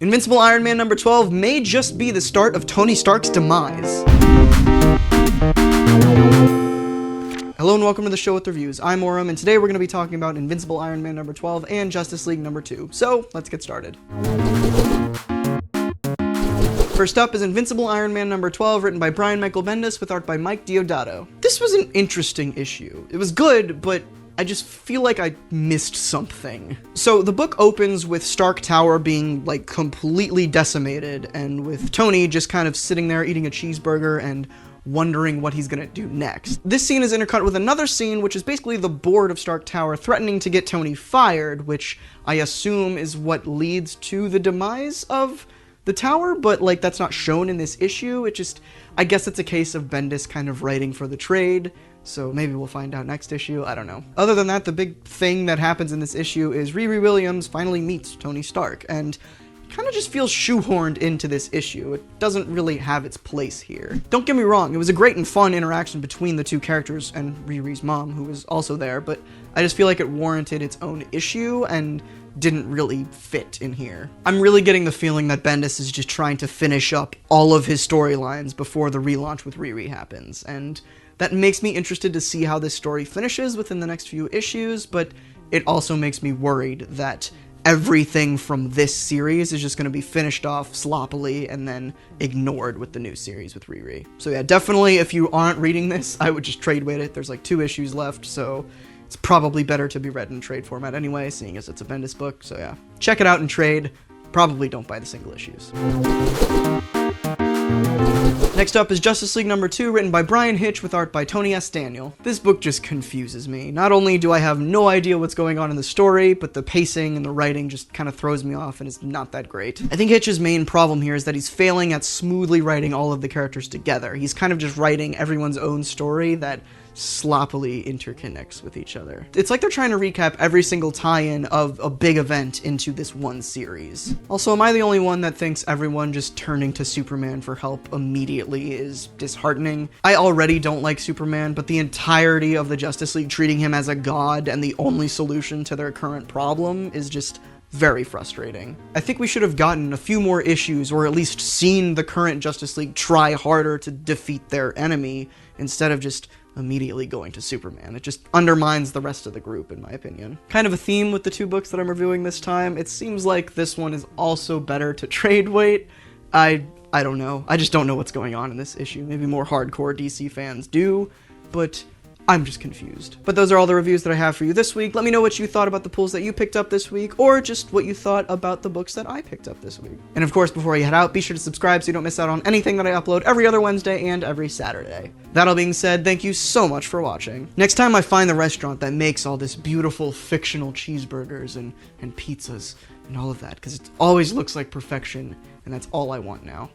Invincible Iron Man number 12 may just be the start of Tony Stark's demise. Hello and welcome to the show with reviews. I'm Auram, and today we're going to be talking about Invincible Iron Man number 12 and Justice League number 2. So, let's get started. First up is Invincible Iron Man number 12, written by Brian Michael Bendis with art by Mike Deodato. This was an interesting issue. It was good, but I just feel like I missed something. So the book opens with Stark Tower being like completely decimated, and with Tony just kind of sitting there eating a cheeseburger and wondering what he's gonna do next. This scene is intercut with another scene, which is basically the board of Stark Tower threatening to get Tony fired, which I assume is what leads to the demise of the tower, but like that's not shown in this issue. It just, I guess it's a case of Bendis kind of writing for the trade, so maybe we'll find out next issue, I don't know. Other than that, the big thing that happens in this issue is Riri Williams finally meets Tony Stark, and kind of just feels shoehorned into this issue. It doesn't really have its place here. Don't get me wrong, it was a great and fun interaction between the two characters and Riri's mom, who was also there, but I just feel like it warranted its own issue and didn't really fit in here. I'm really getting the feeling that Bendis is just trying to finish up all of his storylines before the relaunch with Riri happens, and that makes me interested to see how this story finishes within the next few issues, but it also makes me worried that everything from this series is just going to be finished off sloppily and then ignored with the new series with Riri. So yeah, definitely if you aren't reading this, I would just trade wait it. There's like 2 issues left, so it's probably better to be read in trade format anyway, seeing as it's a Bendis book, so yeah. Check it out in trade. Probably don't buy the single issues. Next up is Justice League number 2, written by Brian Hitch with art by Tony S. Daniel. This book just confuses me. Not only do I have no idea what's going on in the story, but the pacing and the writing just kind of throws me off and is not that great. I think Hitch's main problem here is that he's failing at smoothly writing all of the characters together. He's kind of just writing everyone's own story that sloppily interconnects with each other. It's like they're trying to recap every single tie-in of a big event into this one series. Also, am I the only one that thinks everyone just turning to Superman for help immediately is disheartening? I already don't like Superman, but the entirety of the Justice League treating him as a god and the only solution to their current problem is just very frustrating. I think we should have gotten a few more issues, or at least seen the current Justice League try harder to defeat their enemy, instead of just immediately going to Superman. It just undermines the rest of the group, in my opinion. Kind of a theme with the 2 books that I'm reviewing this time. It seems like this one is also better to trade wait. I don't know. I just don't know what's going on in this issue. Maybe more hardcore DC fans do, but I'm just confused. But those are all the reviews that I have for you this week. Let me know what you thought about the pulls that you picked up this week, or just what you thought about the books that I picked up this week. And of course, before you head out, be sure to subscribe so you don't miss out on anything that I upload every other Wednesday and every Saturday. That all being said, thank you so much for watching. Next time I find the restaurant that makes all this beautiful fictional cheeseburgers and pizzas and all of that, because it always looks like perfection, and that's all I want now.